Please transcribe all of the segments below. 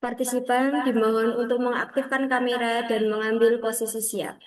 Partisipan dimohon untuk mengaktifkan kamera dan mengambil posisi siap.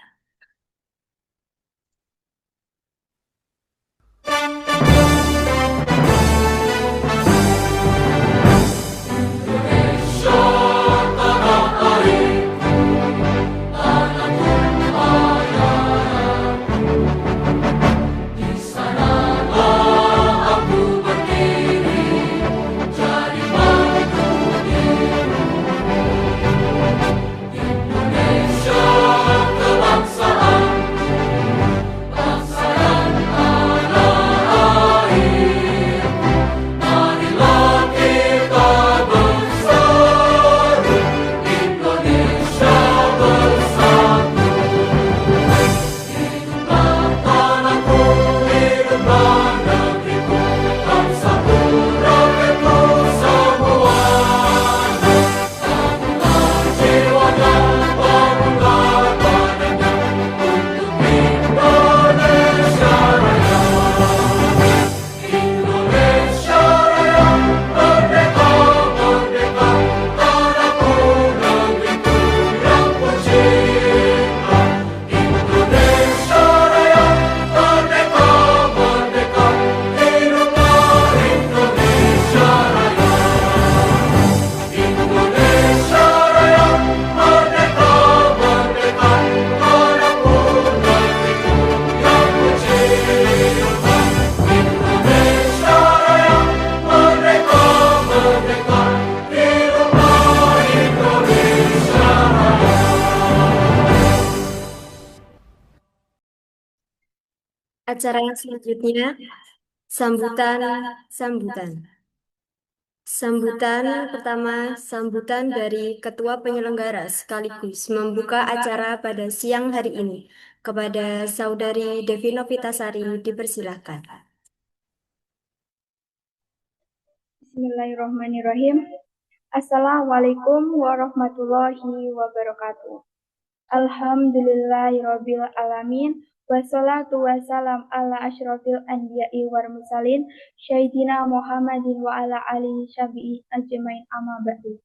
Acara yang selanjutnya, sambutan, sambutan. Sambutan pertama, sambutan dari Ketua Penyelenggara sekaligus membuka acara pada siang hari ini. Kepada Saudari Devi Novitasari dipersilahkan. Bismillahirrahmanirrahim. Assalamualaikum warahmatullahi wabarakatuh. Alhamdulillahirabbil alamin. Wassalatu wassalam ala asyrafil anbiya'i wal mursalin Sayyidina Muhammadin wa ala alihi syabi'i ajmain amma ba'du.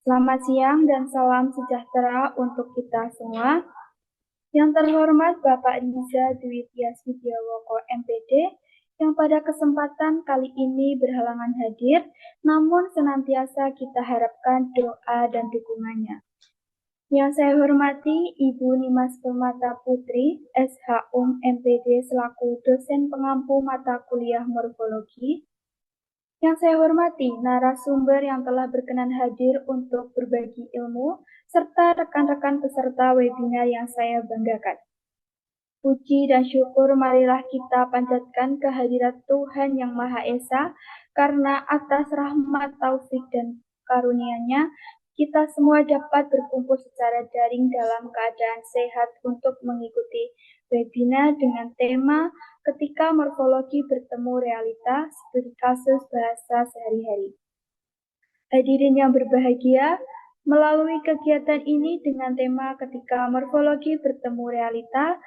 Selamat siang dan salam sejahtera untuk kita semua. Yang terhormat Bapak Riza Dwi Tias Widiawoko MPD yang pada kesempatan kali ini berhalangan hadir, namun senantiasa kita harapkan doa dan dukungannya. Yang saya hormati Ibu Nimas Permata Putri, SHUM MPD selaku dosen pengampu mata kuliah morfologi. Yang saya hormati narasumber yang telah berkenan hadir untuk berbagi ilmu, serta rekan-rekan peserta webinar yang saya banggakan. Puji dan syukur marilah kita panjatkan kehadirat Tuhan Yang Maha Esa, karena atas rahmat, taufik, dan karunia-Nya, kita semua dapat berkumpul secara daring dalam keadaan sehat untuk mengikuti webinar dengan tema Ketika Morfologi Bertemu Realita, Studi Kasus Bahasa Sehari-hari. Hadirin yang berbahagia, melalui kegiatan ini dengan tema Ketika Morfologi Bertemu Realita,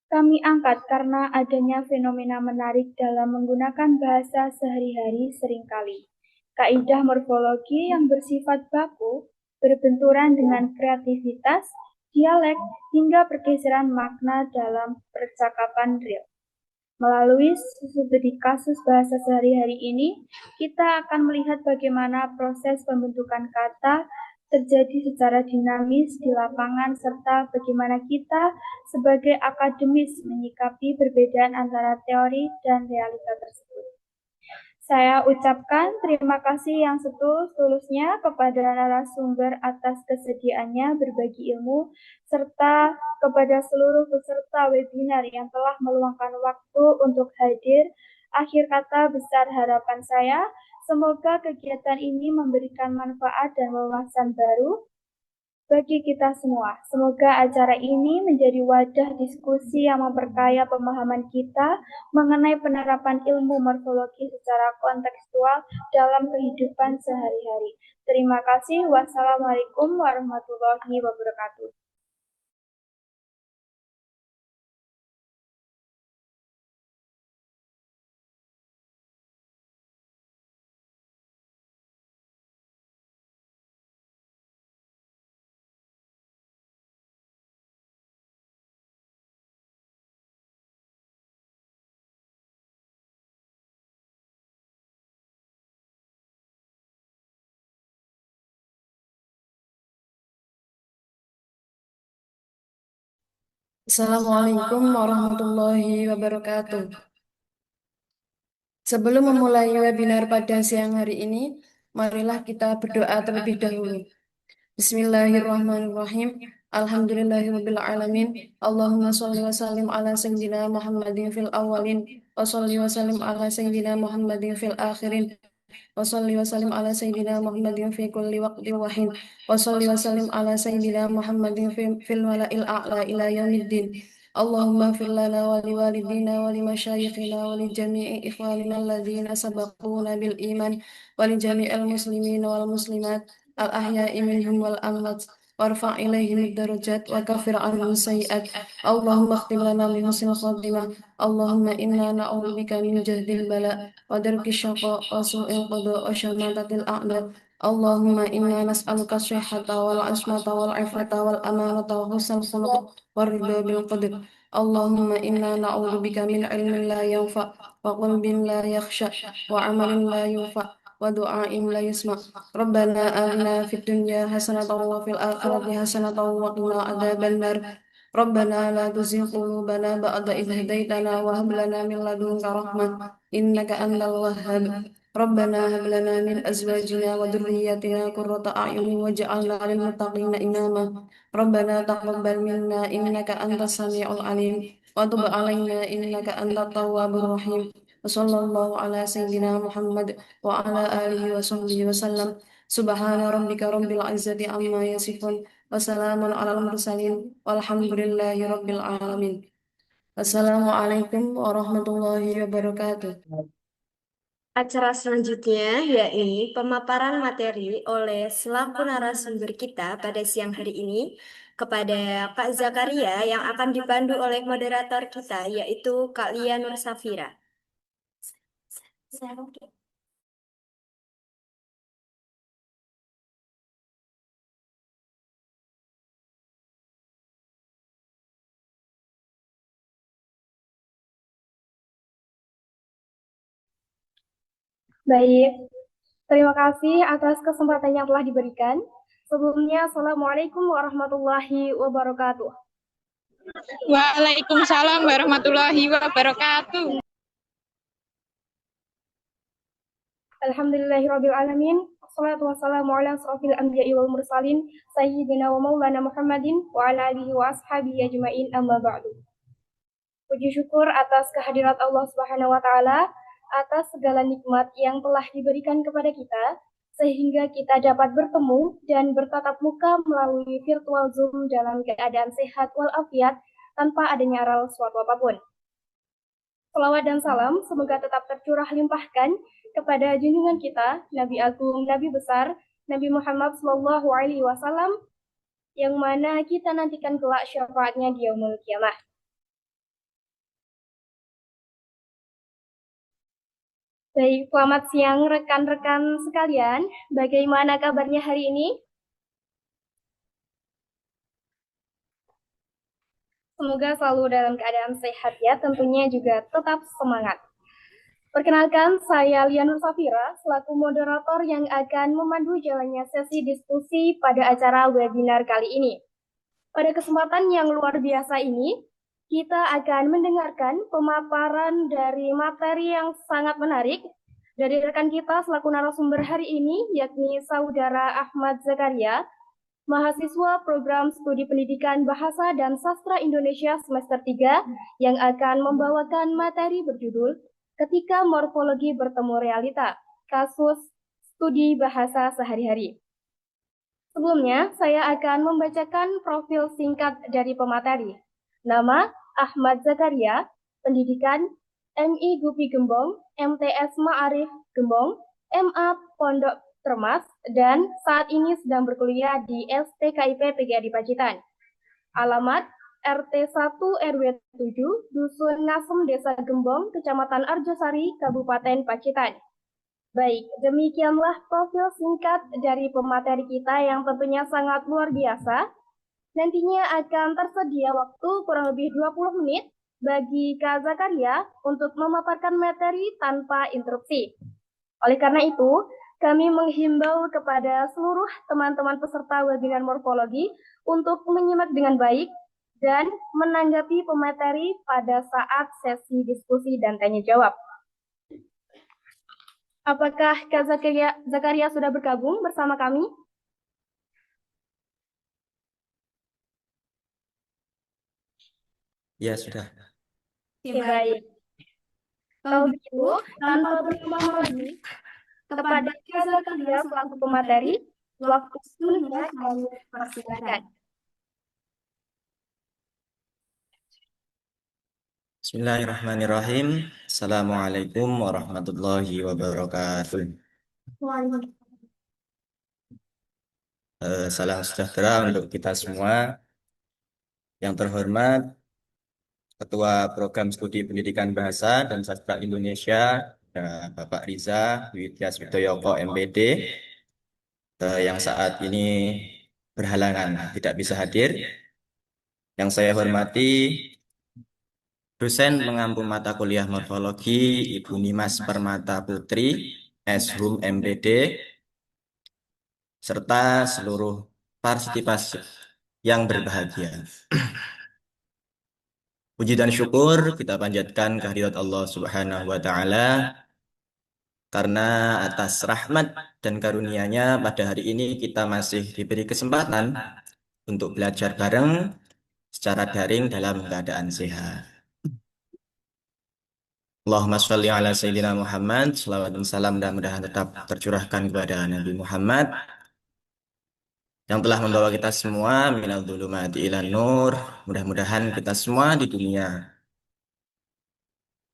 kami angkat karena adanya fenomena menarik dalam menggunakan bahasa sehari-hari seringkali. Kaidah morfologi yang bersifat baku, berbenturan dengan kreativitas, dialek, hingga pergeseran makna dalam percakapan real. Melalui studi kasus bahasa sehari-hari ini, kita akan melihat bagaimana proses pembentukan kata terjadi secara dinamis di lapangan, serta bagaimana kita sebagai akademis menyikapi perbedaan antara teori dan realita tersebut. Saya ucapkan terima kasih yang setulus-tulusnya kepada narasumber atas kesediaannya berbagi ilmu, serta kepada seluruh peserta webinar yang telah meluangkan waktu untuk hadir. Akhir kata, besar harapan saya, semoga kegiatan ini memberikan manfaat dan wawasan baru bagi kita semua. Semoga acara ini menjadi wadah diskusi yang memperkaya pemahaman kita mengenai penerapan ilmu morfologi secara kontekstual dalam kehidupan sehari-hari. Terima kasih. Wassalamualaikum warahmatullahi wabarakatuh. Assalamualaikum warahmatullahi wabarakatuh. Sebelum memulai webinar pada siang hari ini, marilah kita berdoa terlebih dahulu. Bismillahirrahmanirrahim. Alhamdulillahirabbil alamin. Allahumma shalli wa sallim ala sayyidina Muhammadin fil awwalin wa shalli wa sallim ala sayyidina Muhammadin fil akhirin. Wasalli wasallim ala sayyidina Muhammadin fi kulli waqtin wa hin. Wasalli wasallim ala sayyidina Muhammadin fil wala'il a'la ila yaumiddin. Allahumma fir lana wa li walidina wa li masyayikhina wa li jami'i ikhwanina alladhina sabaquna bil iman wa li jami'il muslimina wal muslimat al ahya'i minhum wal amwat warfa' ilaihim darajat wa kafir anhum sayyi'at. Allahumma khtim lana min husnil khatimah. Allahumma inna na'udzubika min jahdil bala wa darki syaqa wa su'il qada wa syamatatil a'da. Allahumma inna nas'aluka syihhata wal asmata wal ifata wal amanata wa husnal khuluq wa ridha bil qadr. Allahumma inna na'udzubika min ilmin la yanfa wa qalbin la yakhsha wa amalin la yufa wa du'ain la yusma. Rabbana atina fid dunya hasanatan wa fil akhirati hasanatan wa qina adzaban nar. Rabbana la tuzigh qulubana ba'da idh hadaytana wa hab lana min ladunka rahmah innaka antal wahhab. Rabbana hab lana min azwajina wa dhurriyyatina qurrata a'yunin waj'alna lil muttaqina imama. Rabbana taqabbal minna innaka antas samiul alim wa tub 'alaina innaka antat tawwabur rahim. Wa sallallahu ala sayyidina Muhammad wa ala alihi wa sahbihi wa sallam. Subhana rabbika rabbil izzati amma yasifun. Wassalamun alal mursalin. Walhamdulillahi rabbil alamin. Assalamualaikum warahmatullahi wabarakatuh. Acara selanjutnya yakni pemaparan materi oleh selaku narasumber kita pada siang hari ini kepada Kak Zakaria yang akan dipandu oleh moderator kita yaitu Kak Lia Nur Safira. Baik, terima kasih atas kesempatan yang telah diberikan. Sebelumnya, Assalamualaikum warahmatullahi wabarakatuh. Waalaikumsalam warahmatullahi wabarakatuh. Alhamdulillahirabbil alamin. Wassalatu wassalamu ala asrofil anbiya'i wal mursalin sayyidina wa maulana Muhammadin wa ala alihi wa ashabihi ajma'in amma ba'du. Puji syukur atas kehadirat Allah Subhanahu wa taala atas segala nikmat yang telah diberikan kepada kita sehingga kita dapat bertemu dan bertatap muka melalui virtual Zoom dalam keadaan sehat walafiat tanpa adanya aral suatu apapun. Selawat dan salam semoga tetap tercurah limpahkan kepada junjungan kita, Nabi Agung, Nabi Besar, Nabi Muhammad SAW, yang mana kita nantikan kelak syafaatnya di yaumul kiamah. Baik, selamat siang rekan-rekan sekalian. Bagaimana kabarnya hari ini? Semoga selalu dalam keadaan sehat ya, tentunya juga tetap semangat. Perkenalkan, saya Lia Nur Safira, selaku moderator yang akan memandu jalannya sesi diskusi pada acara webinar kali ini. Pada kesempatan yang luar biasa ini, kita akan mendengarkan pemaparan dari materi yang sangat menarik dari rekan kita selaku narasumber hari ini, yakni Saudara Ahmad Zakaria, mahasiswa program studi pendidikan Bahasa dan Sastra Indonesia semester 3 yang akan membawakan materi berjudul Ketika Morfologi Bertemu Realita, kasus studi bahasa sehari-hari. Sebelumnya, saya akan membacakan profil singkat dari pemateri. Nama, Ahmad Zakaria, pendidikan, MI Gupi Gembong, MTS Ma'arif Gembong, MA Pondok Termas, dan saat ini sedang berkuliah di STKIP PGRI Pacitan. Alamat, RT 1 RW 7, Dusun Ngasem, Desa Gembong, Kecamatan Arjosari, Kabupaten Pacitan. Baik, demikianlah profil singkat dari pemateri kita yang tentunya sangat luar biasa. Nantinya akan tersedia waktu kurang lebih 20 menit bagi Kak Zakaria untuk memaparkan materi tanpa interupsi. Oleh karena itu, kami menghimbau kepada seluruh teman-teman peserta webinar morfologi untuk menyimak dengan baik dan menanggapi pemateri pada saat sesi diskusi dan tanya jawab. Apakah Kak Zakaria sudah bergabung bersama kami? Ya, sudah. Oke, baik. Kalau begitu, tanpa berlama-lama lagi, kepada Kak Zakaria selaku pemateri, waktu seluruhnya kami persilakan. Bismillahirrahmanirrahim. Assalamualaikum warahmatullahi wabarakatuh. Salam sejahtera untuk kita semua. Yang terhormat Ketua Program Studi Pendidikan Bahasa dan Sastra Indonesia, Bapak Riza Widya Switoyoko MPD, yang saat ini berhalangan tidak bisa hadir. Yang saya hormati dosen pengampu mata kuliah morfologi Ibu Nimas Permata Putri, S.Hum MPD, serta seluruh partisipasi yang berbahagia. Puji dan syukur kita panjatkan kehadirat Allah Subhanahu wa Ta'ala karena atas rahmat dan karunia-Nya pada hari ini kita masih diberi kesempatan untuk belajar bareng secara daring dalam keadaan sehat. Allahumma sholli ala Sayyidina Muhammad, salawat dan salam dan mudah-mudahan tetap tercurahkan kepada Nabi Muhammad yang telah membawa kita semua minal dzulumati ilan nur. Mudah-mudahan kita semua di dunia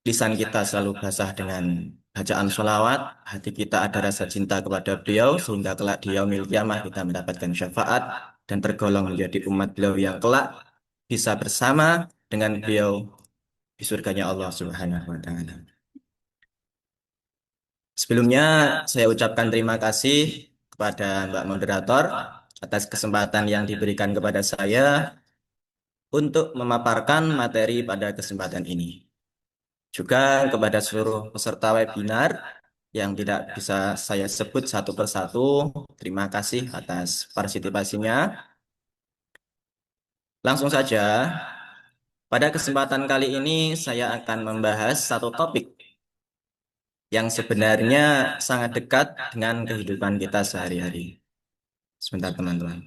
lisan kita selalu basah dengan bacaan sholawat, hati kita ada rasa cinta kepada beliau sehingga kelak di yaumil qiyamah kita mendapatkan syafaat dan tergolong menjadi umat beliau yang kelak bisa bersama dengan beliau di surganya Allah Subhanahu wa Ta'ala. Sebelumnya saya ucapkan terima kasih kepada Mbak Moderator atas kesempatan yang diberikan kepada saya untuk memaparkan materi pada kesempatan ini. Juga kepada seluruh peserta webinar yang tidak bisa saya sebut satu persatu, terima kasih atas partisipasinya. Langsung saja, pada kesempatan kali ini saya akan membahas satu topik yang sebenarnya sangat dekat dengan kehidupan kita sehari-hari. Sebentar teman-teman.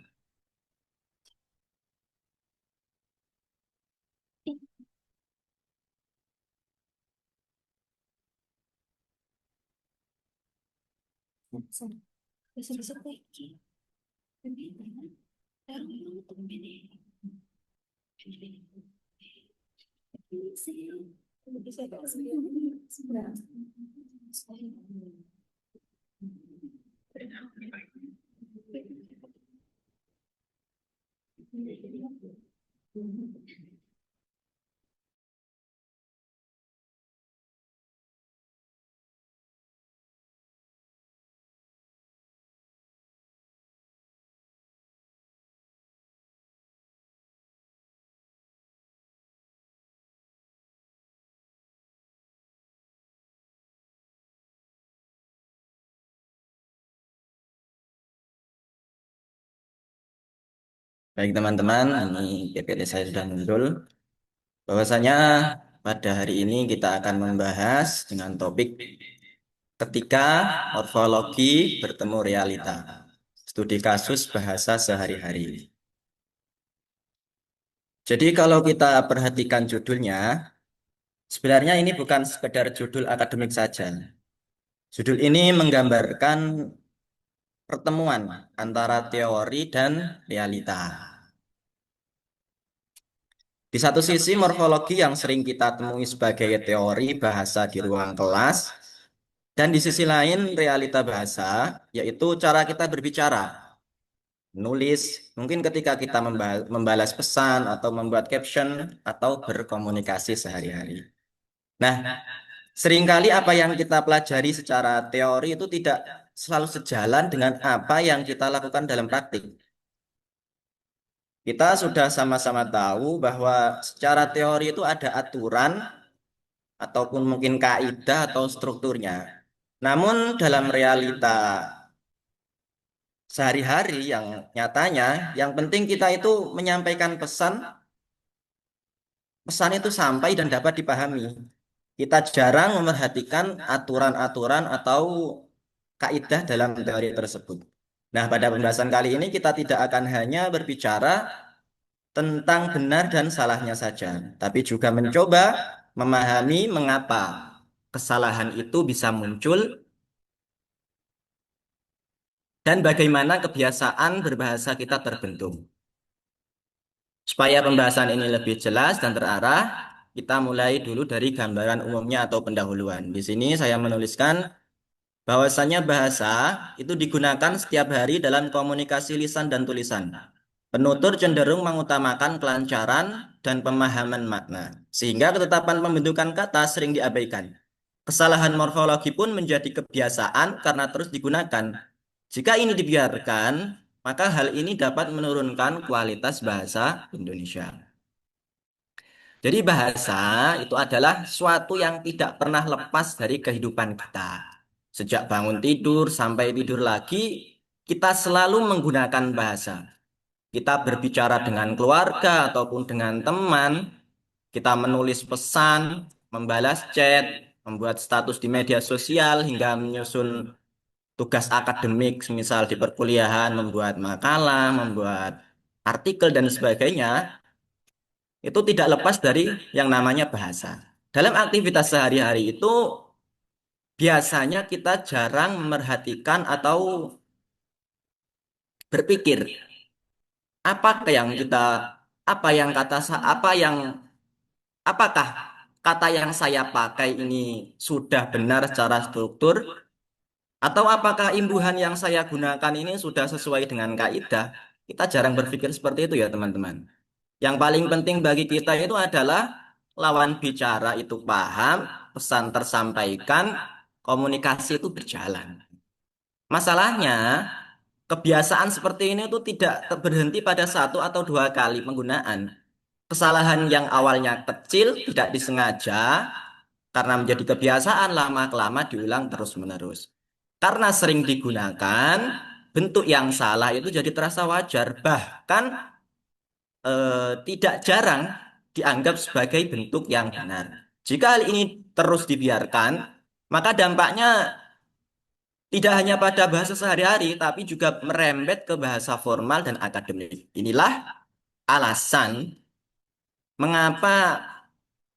Baik teman-teman, ini PPT saya sudah muncul. Bahwasanya pada hari ini kita akan membahas dengan topik ketika morfologi bertemu realita. Studi kasus bahasa sehari-hari. Jadi kalau kita perhatikan judulnya, sebenarnya ini bukan sekedar judul akademik saja. Judul ini menggambarkan pertemuan antara teori dan realita. Di satu sisi morfologi yang sering kita temui sebagai teori bahasa di ruang kelas, dan di sisi lain realita bahasa, yaitu cara kita berbicara, menulis, mungkin ketika kita membalas pesan atau membuat caption atau berkomunikasi sehari-hari. Nah, seringkali apa yang kita pelajari secara teori itu tidak selalu sejalan dengan apa yang kita lakukan dalam praktik. Kita sudah sama-sama tahu bahwa secara teori itu ada aturan ataupun mungkin kaidah atau strukturnya. Namun dalam realita sehari-hari yang nyatanya, yang penting kita itu menyampaikan pesan pesan itu sampai dan dapat dipahami. Kita jarang memerhatikan aturan-aturan atau kaidah dalam teori tersebut. Nah, pada pembahasan kali ini kita tidak akan hanya berbicara tentang benar dan salahnya saja, tapi juga mencoba memahami mengapa kesalahan itu bisa muncul dan bagaimana kebiasaan berbahasa kita terbentuk. Supaya pembahasan ini lebih jelas dan terarah, kita mulai dulu dari gambaran umumnya atau pendahuluan. Di sini saya menuliskan bahwasannya bahasa itu digunakan setiap hari dalam komunikasi lisan dan tulisan. Penutur cenderung mengutamakan kelancaran dan pemahaman makna, sehingga ketetapan pembentukan kata sering diabaikan. Kesalahan morfologi pun menjadi kebiasaan karena terus digunakan. Jika ini dibiarkan, maka hal ini dapat menurunkan kualitas bahasa Indonesia. Jadi bahasa itu adalah suatu yang tidak pernah lepas dari kehidupan kita. Sejak bangun tidur sampai tidur lagi, kita selalu menggunakan bahasa. Kita berbicara dengan keluarga ataupun dengan teman, kita menulis pesan, membalas chat, membuat status di media sosial, hingga menyusun tugas akademik, misal di perkuliahan, membuat makalah, membuat artikel, dan sebagainya, itu tidak lepas dari yang namanya bahasa. Dalam aktivitas sehari-hari itu, biasanya kita jarang memerhatikan atau berpikir apa yang kita, apa yang kata, apa yang, apakah kata yang saya pakai ini sudah benar secara struktur, atau apakah imbuhan yang saya gunakan ini sudah sesuai dengan kaidah? Kita jarang berpikir seperti itu ya teman-teman. Yang paling penting bagi kita itu adalah lawan bicara itu paham, pesan tersampaikan, komunikasi itu berjalan. Masalahnya, kebiasaan seperti ini itu tidak berhenti pada satu atau dua kali penggunaan. Kesalahan yang awalnya kecil, tidak disengaja, karena menjadi kebiasaan lama-kelamaan diulang terus-menerus. Karena sering digunakan, bentuk yang salah itu jadi terasa wajar. Bahkan tidak jarang dianggap sebagai bentuk yang benar. Jika hal ini terus dibiarkan, maka dampaknya tidak hanya pada bahasa sehari-hari, tapi juga merembet ke bahasa formal dan akademik. Inilah alasan mengapa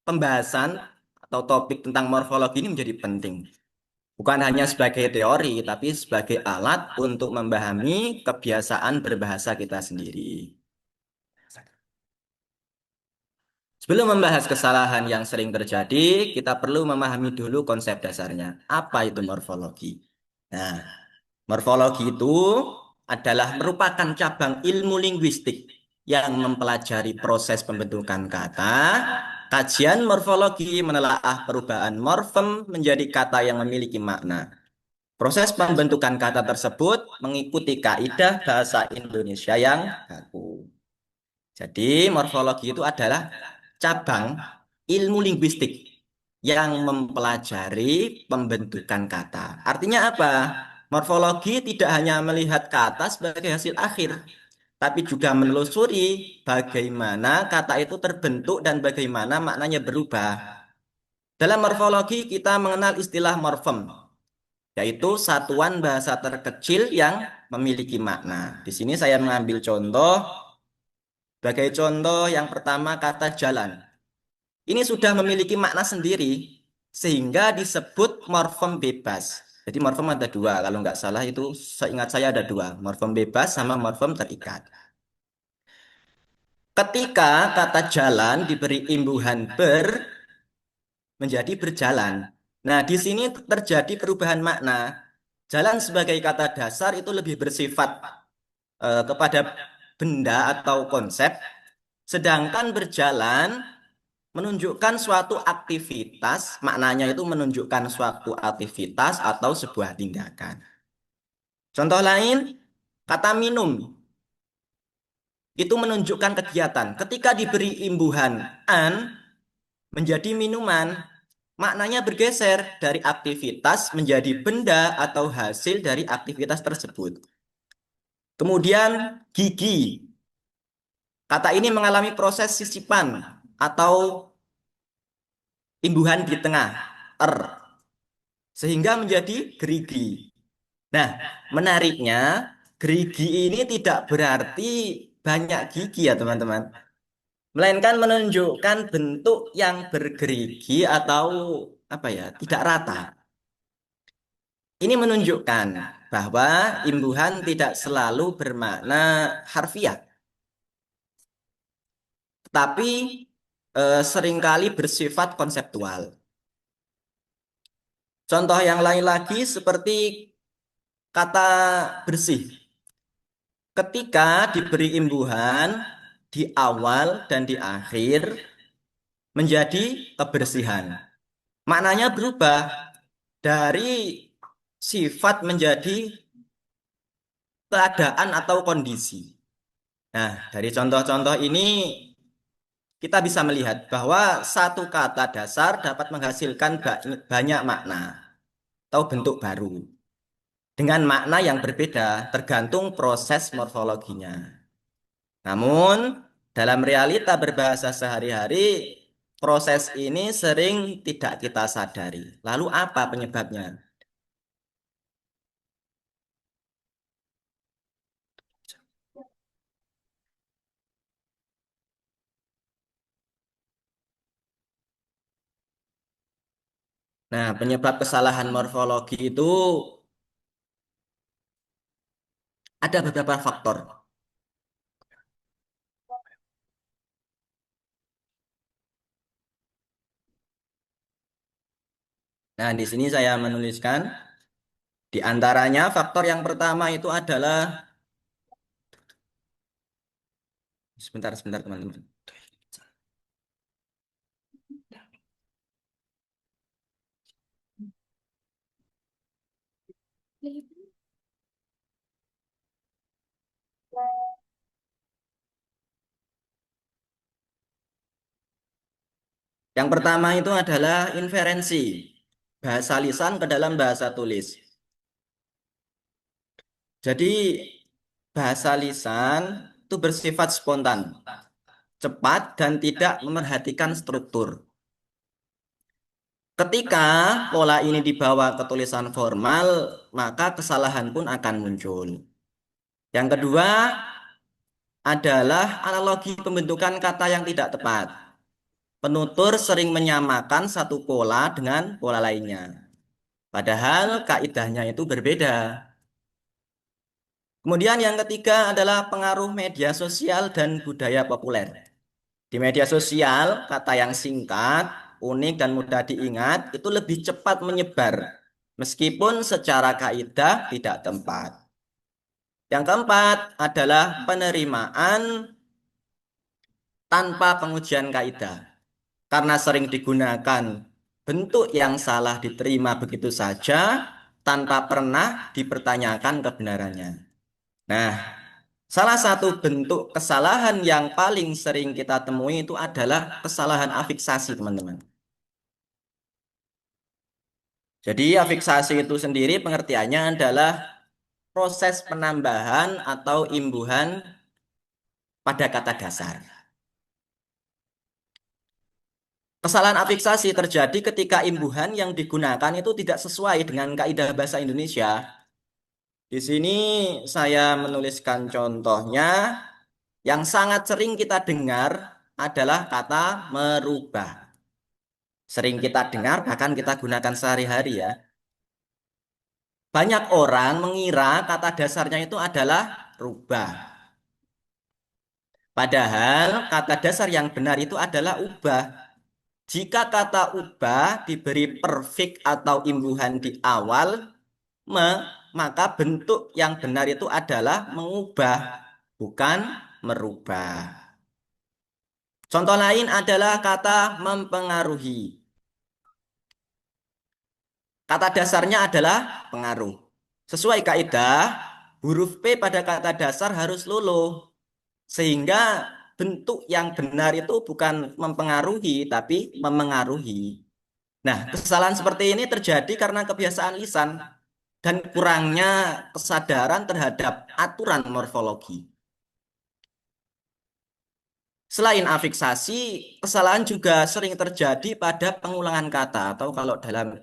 pembahasan atau topik tentang morfologi ini menjadi penting. Bukan hanya sebagai teori, tapi sebagai alat untuk memahami kebiasaan berbahasa kita sendiri. Sebelum membahas kesalahan yang sering terjadi, kita perlu memahami dulu konsep dasarnya. Apa itu morfologi? Nah, morfologi itu adalah merupakan cabang ilmu linguistik yang mempelajari proses pembentukan kata. Kajian morfologi menelaah perubahan morfem menjadi kata yang memiliki makna. Proses pembentukan kata tersebut mengikuti kaidah bahasa Indonesia yang baku. Jadi, morfologi itu adalah cabang ilmu linguistik yang mempelajari pembentukan kata. Artinya apa? Morfologi tidak hanya melihat kata sebagai hasil akhir, tapi juga menelusuri bagaimana kata itu terbentuk dan bagaimana maknanya berubah. Dalam morfologi, kita mengenal istilah morfem, yaitu satuan bahasa terkecil yang memiliki makna. Di sini saya mengambil contoh. Sebagai contoh yang pertama, kata jalan. Ini sudah memiliki makna sendiri, sehingga disebut morfem bebas. Jadi morfem ada dua, kalau nggak salah itu seingat saya ada dua, morfem bebas sama morfem terikat. Ketika kata jalan diberi imbuhan ber, menjadi berjalan. Nah, di sini terjadi perubahan makna. Jalan sebagai kata dasar itu lebih bersifat kepada benda atau konsep, sedangkan berjalan menunjukkan suatu aktivitas, maknanya itu menunjukkan suatu aktivitas atau sebuah tindakan. Contoh lain, kata minum itu menunjukkan kegiatan. Ketika diberi imbuhan an menjadi minuman, maknanya bergeser dari aktivitas menjadi benda atau hasil dari aktivitas tersebut. Kemudian gigi. Kata ini mengalami proses sisipan atau imbuhan di tengah, er, sehingga menjadi gerigi. Nah, menariknya, gerigi ini tidak berarti banyak gigi ya teman-teman, melainkan menunjukkan bentuk yang bergerigi atau apa ya, tidak rata. Ini menunjukkan bahwa imbuhan tidak selalu bermakna harfiah, tetapi seringkali bersifat konseptual. Contoh yang lain lagi seperti kata bersih. Ketika diberi imbuhan di awal dan di akhir menjadi kebersihan. Maknanya berubah dari sifat menjadi keadaan atau kondisi. Nah, dari contoh-contoh ini kita bisa melihat bahwa satu kata dasar dapat menghasilkan banyak makna atau bentuk baru dengan makna yang berbeda tergantung proses morfologinya. Namun, dalam realita berbahasa sehari-hari, proses ini sering tidak kita sadari. Lalu apa penyebabnya? Nah, penyebab kesalahan morfologi itu ada beberapa faktor. Nah, di sini saya menuliskan, di antaranya faktor yang pertama itu adalah, sebentar teman-teman. Yang pertama itu adalah inferensi, bahasa lisan ke dalam bahasa tulis. Jadi, bahasa lisan itu bersifat spontan, cepat, dan tidak memerhatikan struktur. Ketika pola ini dibawa ke tulisan formal, maka kesalahan pun akan muncul. Yang kedua adalah analogi pembentukan kata yang tidak tepat. Penutur sering menyamakan satu pola dengan pola lainnya. Padahal kaidahnya itu berbeda. Kemudian yang ketiga adalah pengaruh media sosial dan budaya populer. Di media sosial, kata yang singkat, unik, dan mudah diingat itu lebih cepat menyebar, meskipun secara kaidah tidak tepat. Yang keempat adalah penerimaan tanpa pengujian kaidah. Karena sering digunakan, bentuk yang salah diterima begitu saja tanpa pernah dipertanyakan kebenarannya. Nah, salah satu bentuk kesalahan yang paling sering kita temui itu adalah kesalahan afiksasi, teman-teman. Jadi, afiksasi itu sendiri pengertiannya adalah proses penambahan atau imbuhan pada kata dasar. Kesalahan afiksasi terjadi ketika imbuhan yang digunakan itu tidak sesuai dengan kaidah bahasa Indonesia. Di sini saya menuliskan contohnya. Yang sangat sering kita dengar adalah kata merubah. Sering kita dengar, bahkan kita gunakan sehari-hari ya. Banyak orang mengira kata dasarnya itu adalah rubah. Padahal kata dasar yang benar itu adalah ubah. Jika kata ubah diberi perfik atau imbuhan di awal, maka bentuk yang benar itu adalah mengubah, bukan merubah. Contoh lain adalah kata mempengaruhi. Kata dasarnya adalah pengaruh. Sesuai kaidah, huruf P pada kata dasar harus luluh. Sehingga bentuk yang benar itu bukan mempengaruhi, tapi memengaruhi. Nah, kesalahan seperti ini terjadi karena kebiasaan lisan dan kurangnya kesadaran terhadap aturan morfologi. Selain afiksasi, kesalahan juga sering terjadi pada pengulangan kata atau kalau dalam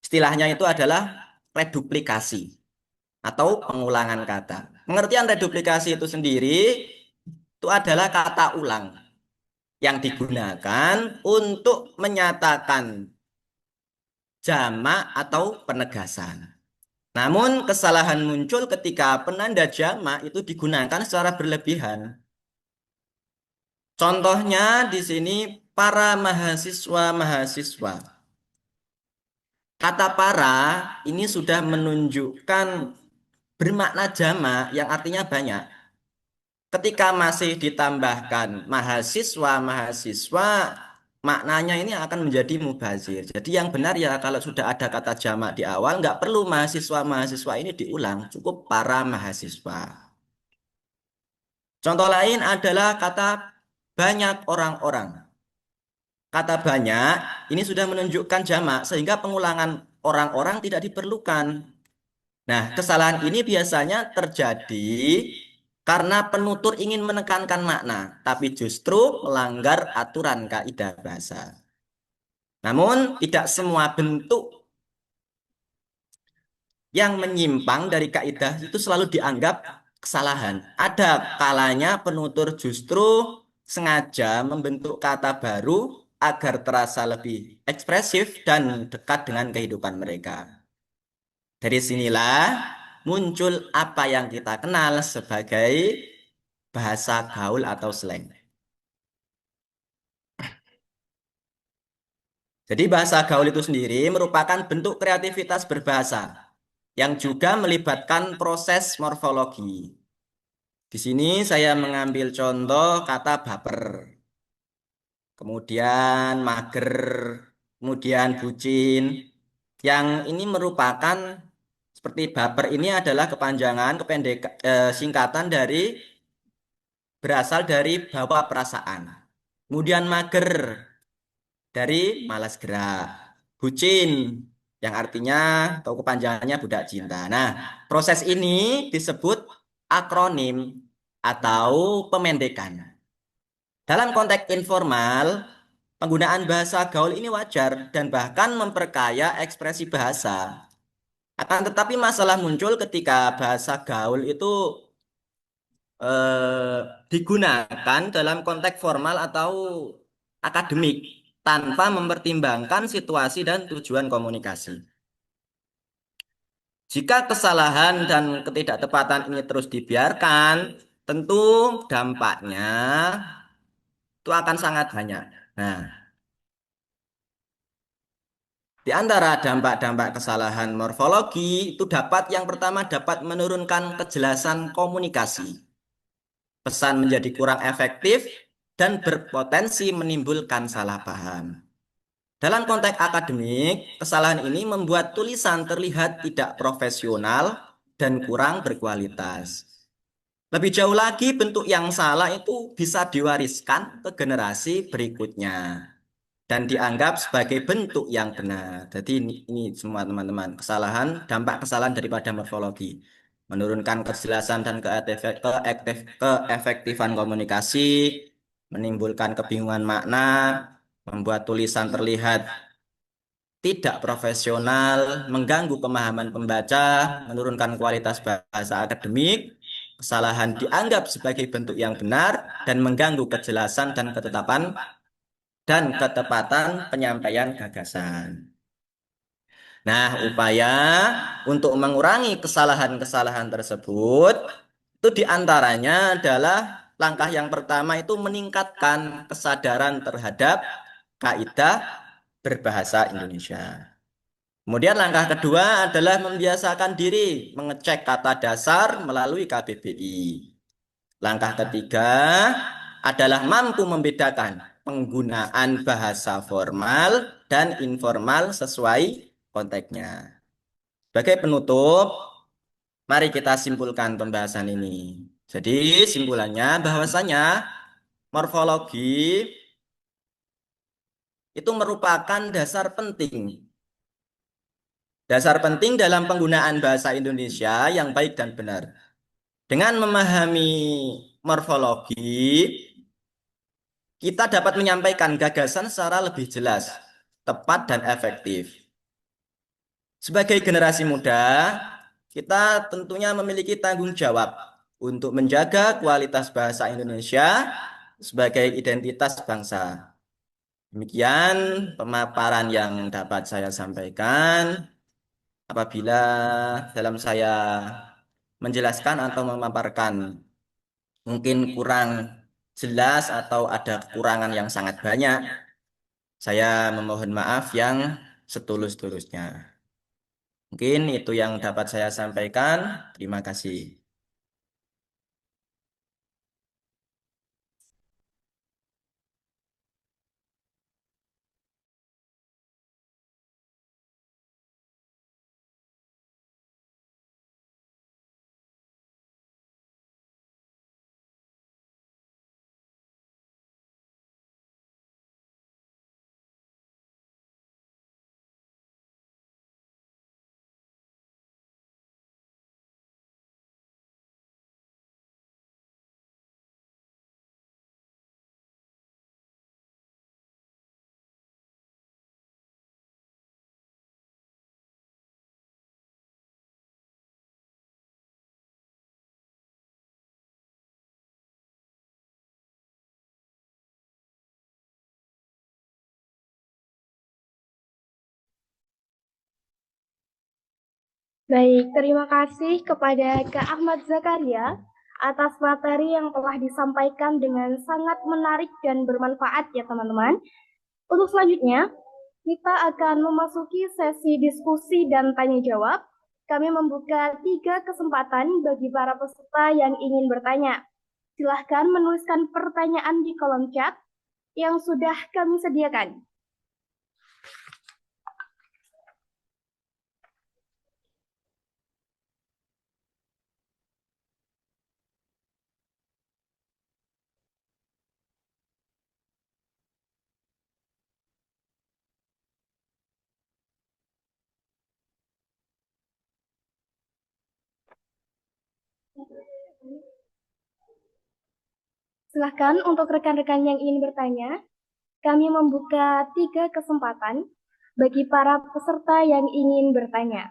istilahnya itu adalah reduplikasi atau pengulangan kata. Pengertian reduplikasi itu sendiri itu adalah kata ulang yang digunakan untuk menyatakan jamak atau penegasan. Namun kesalahan muncul ketika penanda jamak itu digunakan secara berlebihan. Contohnya di sini para mahasiswa-mahasiswa. Kata para ini sudah menunjukkan bermakna jamak yang artinya banyak. Ketika masih ditambahkan mahasiswa-mahasiswa, maknanya ini akan menjadi mubazir. Jadi yang benar ya kalau sudah ada kata jamak di awal, nggak perlu mahasiswa-mahasiswa ini diulang, cukup para mahasiswa. Contoh lain adalah kata banyak orang-orang. Kata banyak ini sudah menunjukkan jamak sehingga pengulangan orang-orang tidak diperlukan. Nah, kesalahan ini biasanya terjadi karena penutur ingin menekankan makna, tapi justru melanggar aturan kaidah bahasa. Namun, tidak semua bentuk yang menyimpang dari kaidah itu selalu dianggap kesalahan. Ada kalanya penutur justru sengaja membentuk kata baru agar terasa lebih ekspresif dan dekat dengan kehidupan mereka. Dari sinilah muncul apa yang kita kenal sebagai bahasa gaul atau slang. Jadi bahasa gaul itu sendiri merupakan bentuk kreativitas berbahasa yang juga melibatkan proses morfologi. Di sini saya mengambil contoh kata baper, kemudian mager, kemudian bucin. Yang ini merupakan seperti baper ini adalah singkatan dari berasal dari bawa perasaan. Kemudian mager dari malas gerak. Bucin yang artinya atau kepanjangannya budak cinta. Nah, proses ini disebut akronim atau pemendekan. Dalam konteks informal, penggunaan bahasa gaul ini wajar dan bahkan memperkaya ekspresi bahasa. Akan tetapi masalah muncul ketika bahasa gaul itu digunakan dalam konteks formal atau akademik tanpa mempertimbangkan situasi dan tujuan komunikasi. Jika kesalahan dan ketidaktepatan ini terus dibiarkan, tentu dampaknya itu akan sangat banyak. Nah, di antara dampak-dampak kesalahan morfologi itu yang pertama dapat menurunkan kejelasan komunikasi. Pesan menjadi kurang efektif dan berpotensi menimbulkan salah paham. Dalam konteks akademik, kesalahan ini membuat tulisan terlihat tidak profesional dan kurang berkualitas. Lebih jauh lagi, bentuk yang salah itu bisa diwariskan ke generasi berikutnya dan dianggap sebagai bentuk yang benar. Jadi ini semua teman-teman, dampak kesalahan daripada morfologi. Menurunkan kejelasan dan keefektifan komunikasi, menimbulkan kebingungan makna, membuat tulisan terlihat tidak profesional, mengganggu pemahaman pembaca, menurunkan kualitas bahasa akademik, kesalahan dianggap sebagai bentuk yang benar, dan mengganggu kejelasan dan ketepatan penyampaian gagasan. Nah, upaya untuk mengurangi kesalahan-kesalahan tersebut itu diantaranya adalah langkah yang pertama itu meningkatkan kesadaran terhadap kaidah berbahasa Indonesia. Kemudian langkah kedua adalah membiasakan diri mengecek kata dasar melalui KBBI. Langkah ketiga adalah mampu membedakan penggunaan bahasa formal dan informal sesuai konteksnya. Sebagai penutup, mari kita simpulkan pembahasan ini. Jadi simpulannya bahwasanya morfologi itu merupakan dasar penting dalam penggunaan bahasa Indonesia yang baik dan benar. Dengan memahami morfologi, kita dapat menyampaikan gagasan secara lebih jelas, tepat, dan efektif. Sebagai generasi muda, kita tentunya memiliki tanggung jawab untuk menjaga kualitas bahasa Indonesia sebagai identitas bangsa. Demikian pemaparan yang dapat saya sampaikan. Apabila dalam saya menjelaskan atau memaparkan mungkin kurang jelas atau ada kekurangan yang sangat banyak, saya memohon maaf yang setulus-tulusnya. Mungkin itu yang dapat saya sampaikan. Terima kasih. Baik, terima kasih kepada Kak Ahmad Zakaria atas materi yang telah disampaikan dengan sangat menarik dan bermanfaat ya teman-teman. Untuk selanjutnya, kita akan memasuki sesi diskusi dan tanya jawab. Kami membuka 3 kesempatan bagi para peserta yang ingin bertanya. Silahkan menuliskan pertanyaan di kolom chat yang sudah kami sediakan. Silahkan untuk rekan-rekan yang ingin bertanya, kami membuka 3 kesempatan bagi para peserta yang ingin bertanya.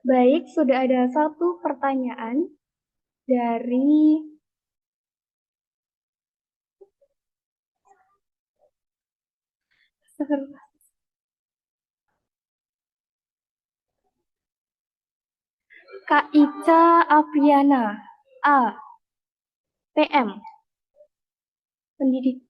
Baik, sudah ada 1 pertanyaan dari Kak Ica Apriana, A, PM, pendidik.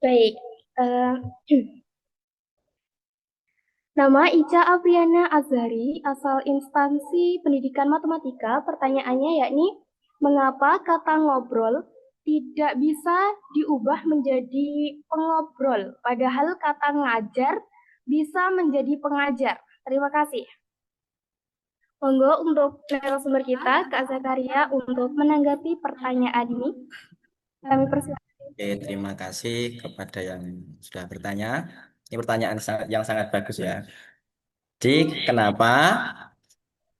Baik, Nama Ica Apriana Azhari, asal instansi pendidikan matematika. Pertanyaannya yakni, mengapa kata ngobrol tidak bisa diubah menjadi pengobrol, padahal kata ngajar bisa menjadi pengajar? Terima kasih. Monggo untuk narasumber kita, Kak Zakaria, untuk menanggapi pertanyaan ini. Kami persilakan. Oke, terima kasih kepada yang sudah bertanya. Ini pertanyaan yang sangat bagus ya. Jadi, kenapa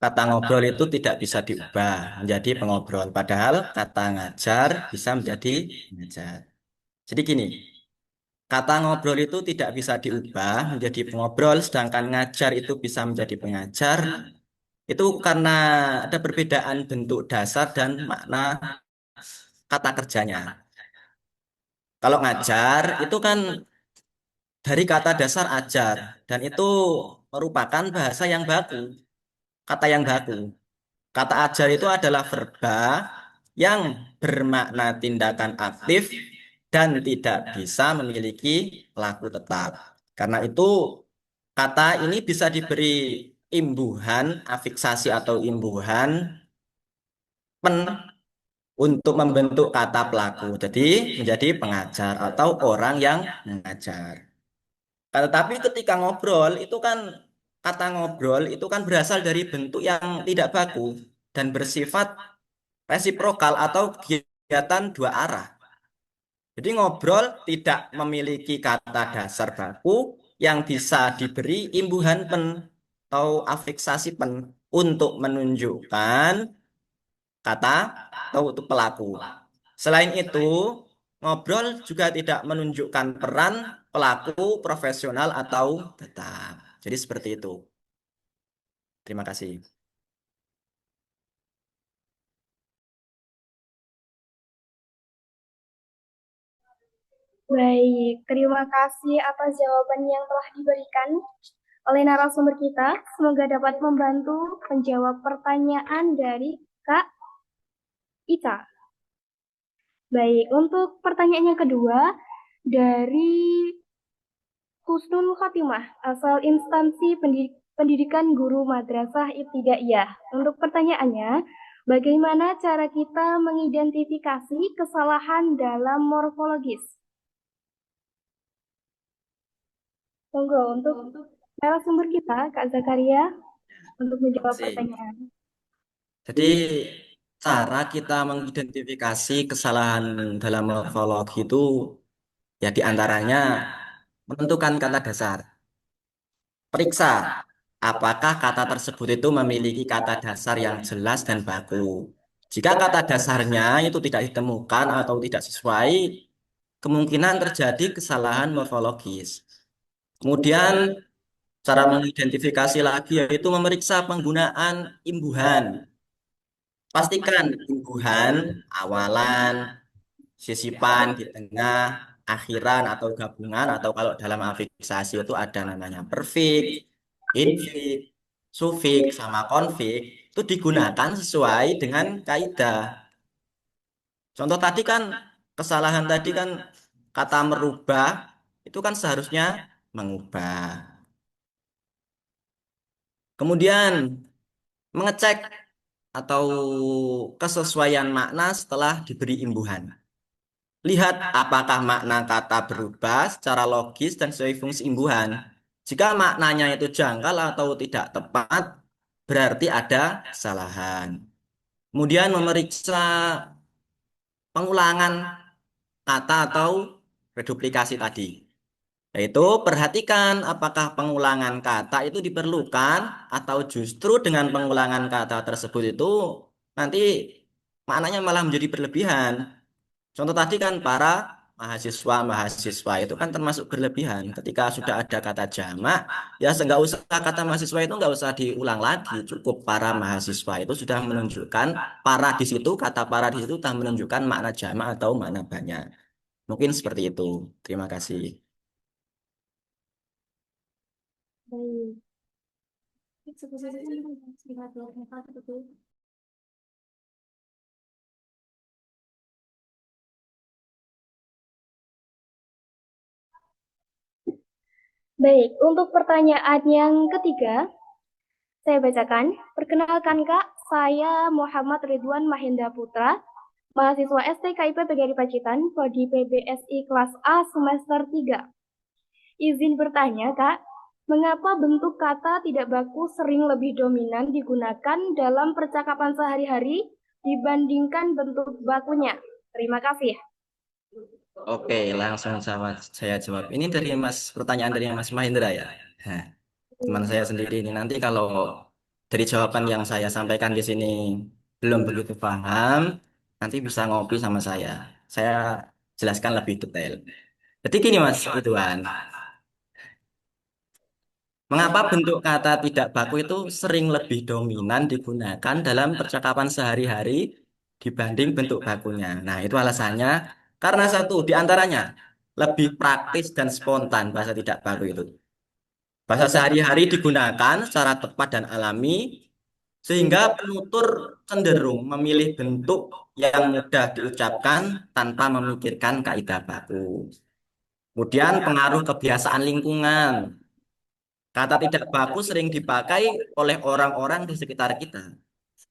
kata ngobrol itu tidak bisa diubah menjadi pengobrol, padahal kata ngajar bisa menjadi pengajar. Jadi gini, kata ngobrol itu tidak bisa diubah menjadi pengobrol, sedangkan ngajar itu bisa menjadi pengajar. Itu karena ada perbedaan bentuk dasar dan makna kata kerjanya. Kalau ngajar itu kan dari kata dasar ajar, dan itu merupakan bahasa yang baku, kata yang baku. Kata ajar itu adalah verba yang bermakna tindakan aktif dan tidak bisa memiliki pelaku tetap. Karena itu kata ini bisa diberi imbuhan, afiksasi atau imbuhan pen untuk membentuk kata pelaku. Jadi menjadi pengajar atau orang yang mengajar. Tetapi ketika ngobrol itu kan kata ngobrol itu kan berasal dari bentuk yang tidak baku dan bersifat resiprokal atau kegiatan dua arah. Jadi ngobrol tidak memiliki kata dasar baku yang bisa diberi imbuhan pen atau afiksasi pen untuk menunjukkan kata atau untuk pelaku. Selain itu, ngobrol juga tidak menunjukkan peran pelaku profesional atau tetap. Jadi seperti itu. Terima kasih. Baik, terima kasih atas jawaban yang telah diberikan oleh narasumber kita. Semoga dapat membantu menjawab pertanyaan dari Kak Ita. Baik, untuk pertanyaan yang kedua dari Husnul Khotimah, asal instansi pendidikan guru madrasah ibtidaiyah. Untuk pertanyaannya, bagaimana cara kita mengidentifikasi kesalahan dalam morfologis? Monggo untuk narasumber kita, Kak Zakaria, untuk menjawab Terima kasih. pertanyaan. Jadi cara kita mengidentifikasi kesalahan dalam morfologi itu ya diantaranya menentukan kata dasar. Periksa apakah kata tersebut itu memiliki kata dasar yang jelas dan baku. Jika kata dasarnya itu tidak ditemukan atau tidak sesuai, kemungkinan terjadi kesalahan morfologis. Kemudian cara mengidentifikasi lagi yaitu memeriksa penggunaan imbuhan. Pastikan imbuhan awalan, sisipan di tengah, akhiran atau gabungan atau kalau dalam afiksasi itu ada namanya perfik, infik, sufik sama konfik itu digunakan sesuai dengan kaidah. Contoh tadi kan kesalahan tadi kan kata merubah itu kan seharusnya mengubah. Kemudian mengecek atau kesesuaian makna setelah diberi imbuhan. Lihat apakah makna kata berubah secara logis dan sesuai fungsi imbuhan. Jika maknanya itu janggal atau tidak tepat, berarti ada kesalahan. Kemudian memeriksa pengulangan kata atau reduplikasi tadi. Yaitu perhatikan apakah pengulangan kata itu diperlukan atau justru dengan pengulangan kata tersebut itu nanti maknanya malah menjadi berlebihan. Contoh tadi kan para mahasiswa itu kan termasuk berlebihan. Ketika sudah ada kata jamak, ya nggak usah kata mahasiswa itu nggak usah diulang lagi. Cukup para mahasiswa itu sudah menunjukkan para di situ kata para di situ sudah menunjukkan makna jamak atau makna banyak. Mungkin seperti itu. Terima kasih. Baik. Baik, untuk pertanyaan yang ketiga, saya bacakan. Perkenalkan Kak, saya Muhammad Ridwan Mahendra Putra, mahasiswa STKIP PGRI Pacitan, Prodi PBSI kelas A semester 3. Izin bertanya Kak, mengapa bentuk kata tidak baku sering lebih dominan digunakan dalam percakapan sehari-hari dibandingkan bentuk bakunya? Terima kasih. Oke, langsung saya jawab. Ini dari pertanyaan dari Mas Mahendra ya. Nah, teman saya sendiri ini nanti kalau dari jawaban yang saya sampaikan di sini belum begitu paham, nanti bisa ngopi sama saya. Saya jelaskan lebih detail. Jadi gini Mas Ridwan, mengapa bentuk kata tidak baku itu sering lebih dominan digunakan dalam percakapan sehari-hari dibanding bentuk bakunya? Nah, itu alasannya karena satu di antaranya lebih praktis dan spontan bahasa tidak baku itu. Bahasa sehari-hari digunakan secara tepat dan alami sehingga penutur cenderung memilih bentuk yang mudah diucapkan tanpa memikirkan kaidah baku. Kemudian pengaruh kebiasaan lingkungan. Kata tidak baku sering dipakai oleh orang-orang di sekitar kita.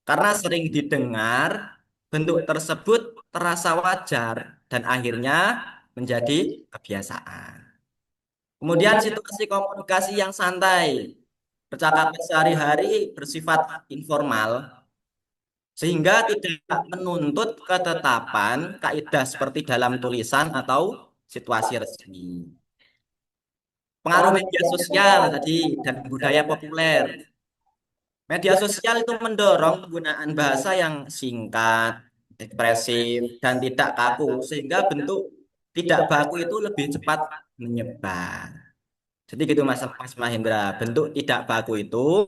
Karena sering didengar, bentuk tersebut terasa wajar dan akhirnya menjadi kebiasaan. Kemudian situasi komunikasi yang santai. Percakapan sehari-hari bersifat informal sehingga tidak menuntut ketetapan kaidah seperti dalam tulisan atau situasi resmi. Pengaruh media sosial tadi dan budaya populer. Media sosial itu mendorong penggunaan bahasa yang singkat, ekspresif, dan tidak kaku, sehingga bentuk tidak baku itu lebih cepat menyebar. Jadi gitu Mas Mahendra, bentuk tidak baku itu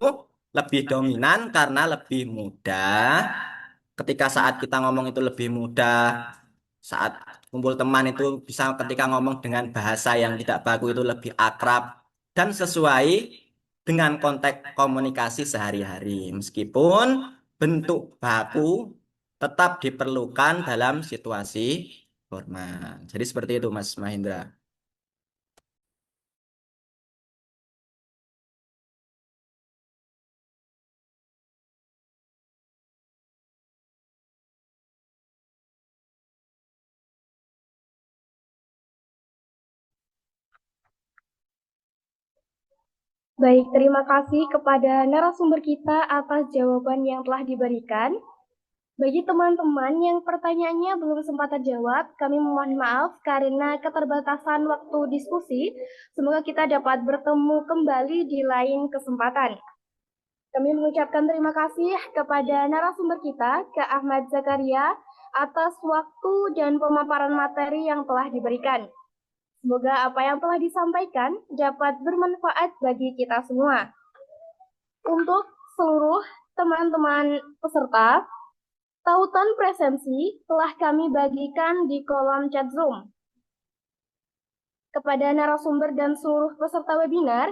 lebih dominan karena lebih mudah. Ketika saat kita ngomong itu lebih mudah, saat kumpul teman itu bisa ketika ngomong dengan bahasa yang tidak baku itu lebih akrab dan sesuai dengan konteks komunikasi sehari-hari. Meskipun bentuk baku tetap diperlukan dalam situasi formal. Jadi seperti itu Mas Mahendra. Baik, terima kasih kepada narasumber kita atas jawaban yang telah diberikan. Bagi teman-teman yang pertanyaannya belum sempat terjawab, kami mohon maaf karena keterbatasan waktu diskusi. Semoga kita dapat bertemu kembali di lain kesempatan. Kami mengucapkan terima kasih kepada narasumber kita, Kak Ahmad Zakaria, atas waktu dan pemaparan materi yang telah diberikan. Semoga apa yang telah disampaikan dapat bermanfaat bagi kita semua. Untuk seluruh teman-teman peserta, tautan presensi telah kami bagikan di kolom chat Zoom. Kepada narasumber dan seluruh peserta webinar,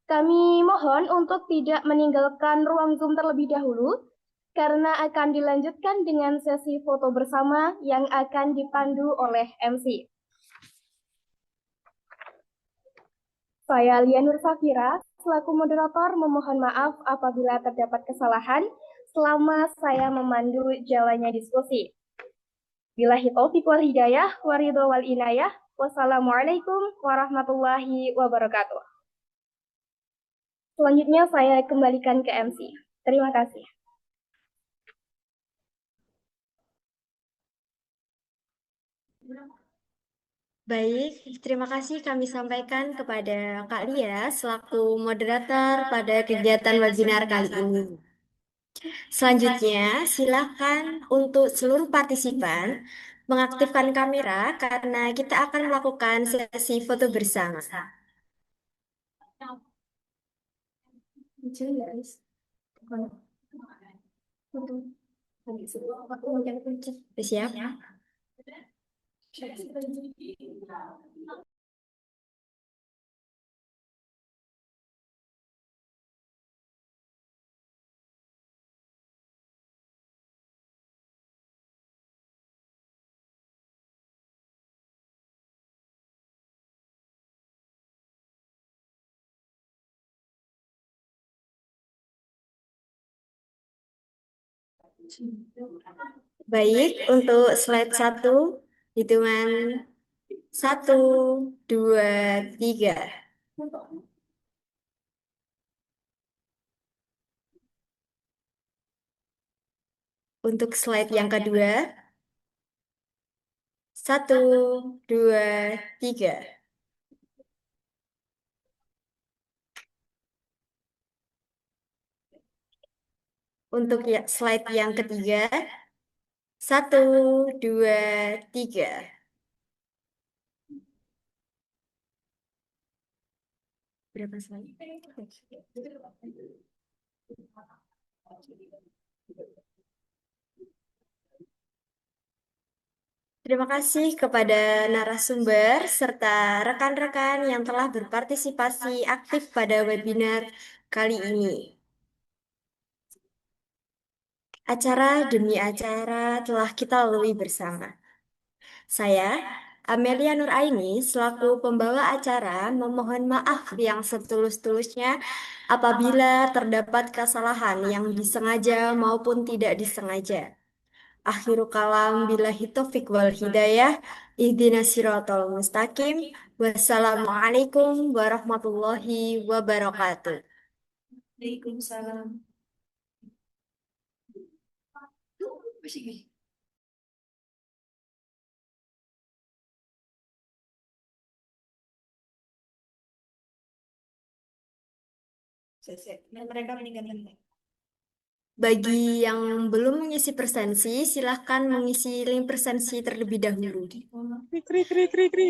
kami mohon untuk tidak meninggalkan ruang Zoom terlebih dahulu, karena akan dilanjutkan dengan sesi foto bersama yang akan dipandu oleh MC. Saya Lianur Safira, selaku moderator memohon maaf apabila terdapat kesalahan selama saya memandu jalannya diskusi. Billahi taufiq wal hidayah, waridho wal inayah. Wassalamualaikum warahmatullahi wabarakatuh. Selanjutnya saya kembalikan ke MC. Terima kasih. Baik, terima kasih kami sampaikan kepada Kak Lia selaku moderator pada kegiatan webinar kali ini. Selanjutnya, silakan untuk seluruh partisipan mengaktifkan kamera karena kita akan melakukan sesi foto bersama. Siap? Baik, untuk slide 1, hitungan 1, 2, 3. Untuk slide yang kedua, 1, 2, 3. Untuk slide yang ketiga, 1, 2, 3. Berapa slide? Terima kasih kepada narasumber serta rekan-rekan yang telah berpartisipasi aktif pada webinar kali ini. Acara demi acara telah kita lalui bersama. Saya, Amelia Nuraini, selaku pembawa acara, memohon maaf yang setulus-tulusnya apabila terdapat kesalahan yang disengaja maupun tidak disengaja. Akhiru kalam billahi taufiq wal hidayah. Ihdinas siratal mustaqim. Wassalamualaikum warahmatullahi wabarakatuh. Waalaikumsalam. Mereka meninggalkan. Bagi yang belum mengisi presensi, silahkan mengisi link presensi terlebih dahulu. Kri, kri, kri, kri.